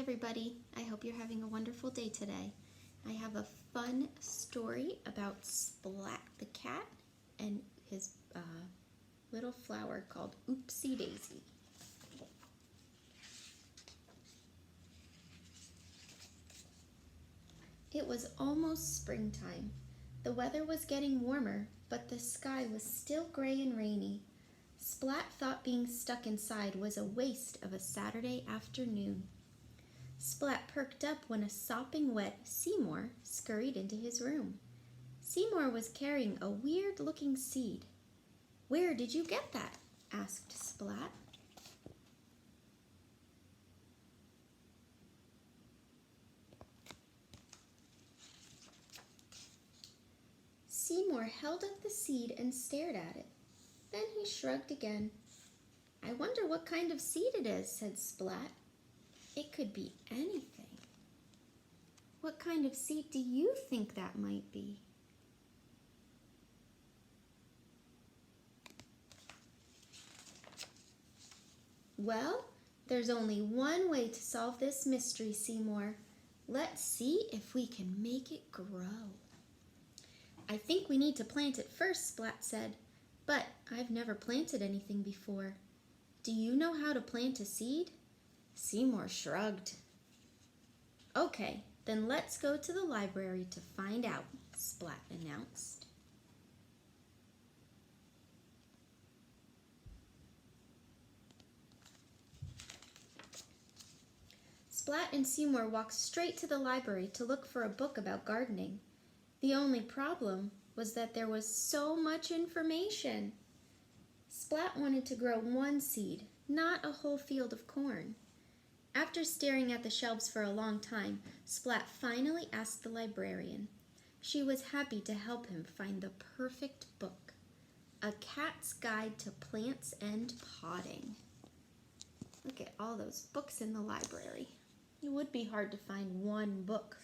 everybody. I hope you're having a wonderful day today. I have a fun story about Splat the cat and his little flower called Oopsie Daisy. It was almost springtime. The weather was getting warmer, but the sky was still gray and rainy. Splat thought being stuck inside was a waste of a Saturday afternoon. Splat perked up when a sopping wet Seymour scurried into his room. Seymour was carrying a weird-looking seed. "Where did you get that?" asked Splat. Seymour held up the seed and stared at it. Then he shrugged again. "I wonder what kind of seed it is," said Splat. "It could be anything." "What kind of seed do you think that might be?" "Well, there's only one way to solve this mystery, Seymour. Let's see if we can make it grow." "I think we need to plant it first," Splat said. "But I've never planted anything before. Do you know how to plant a seed?" Seymour shrugged. "Okay, then let's go to the library to find out," Splat announced. Splat and Seymour walked straight to the library to look for a book about gardening. The only problem was that there was so much information. Splat wanted to grow one seed, not a whole field of corn. After staring at the shelves for a long time, Splat finally asked the librarian. She was happy to help him find the perfect book, A Cat's Guide to Plants and Potting. Look at all those books in the library. It would be hard to find one book.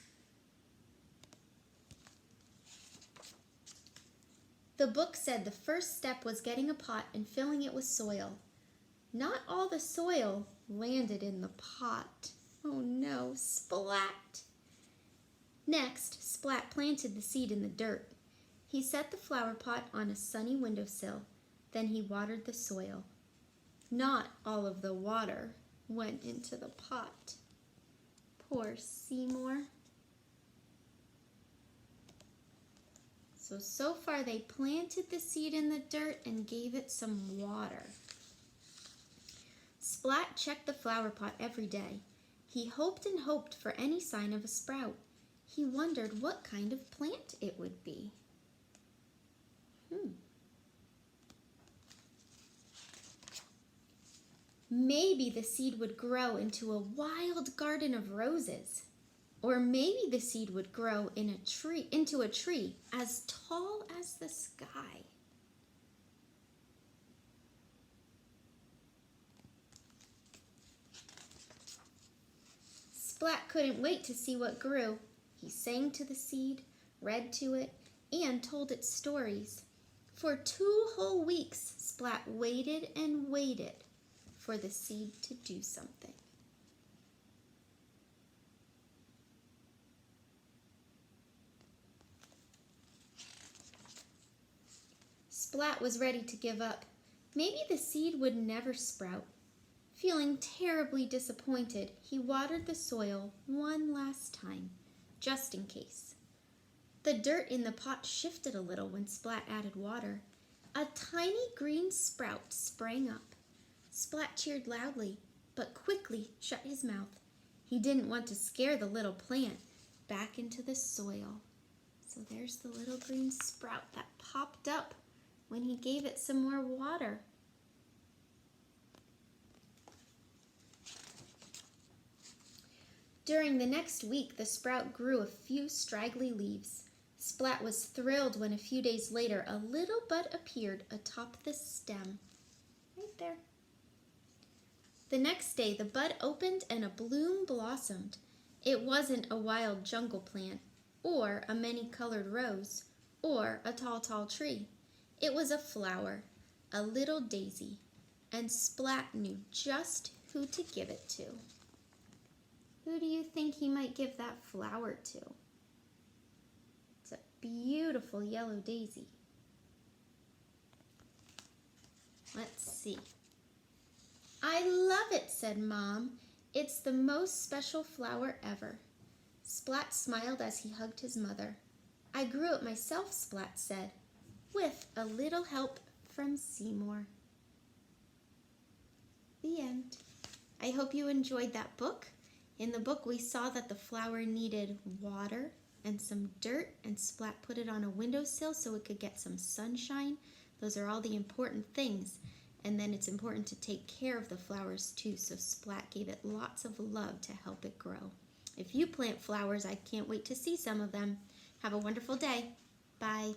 The book said the first step was getting a pot and filling it with soil. Not all the soil landed in the pot. Oh no, Splat! Next, Splat planted the seed in the dirt. He set the flower pot on a sunny windowsill. Then he watered the soil. Not all of the water went into the pot. Poor Seymour. So far they planted the seed in the dirt and gave it some water. Splat checked the flower pot every day. He hoped and hoped for any sign of a sprout. He wondered what kind of plant it would be. Maybe the seed would grow into a wild garden of roses. Or maybe the seed would grow into a tree as tall as the sky. Splat couldn't wait to see what grew. He sang to the seed, read to it, and told it stories. For 2 whole weeks, Splat waited and waited for the seed to do something. Splat was ready to give up. Maybe the seed would never sprout. Feeling terribly disappointed, he watered the soil one last time, just in case. The dirt in the pot shifted a little when Splat added water. A tiny green sprout sprang up. Splat cheered loudly, but quickly shut his mouth. He didn't want to scare the little plant back into the soil. So there's the little green sprout that popped up when he gave it some more water. During the next week, the sprout grew a few straggly leaves. Splat was thrilled when a few days later a little bud appeared atop the stem. Right there. The next day, the bud opened and a bloom blossomed. It wasn't a wild jungle plant, or a many-colored rose, or a tall tree. It was a flower, a little daisy, and Splat knew just who to give it to. Who do you think he might give that flower to? It's a beautiful yellow daisy. Let's see. I love it, said Mom. It's the most special flower ever. Splat smiled as he hugged his mother. I grew it myself, Splat said, with a little help from Seymour. The end. I hope you enjoyed that book. In the book, we saw that the flower needed water and some dirt, and Splat put it on a windowsill so it could get some sunshine. Those are all the important things. And then it's important to take care of the flowers too, so Splat gave it lots of love to help it grow. If you plant flowers, I can't wait to see some of them. Have a wonderful day. Bye.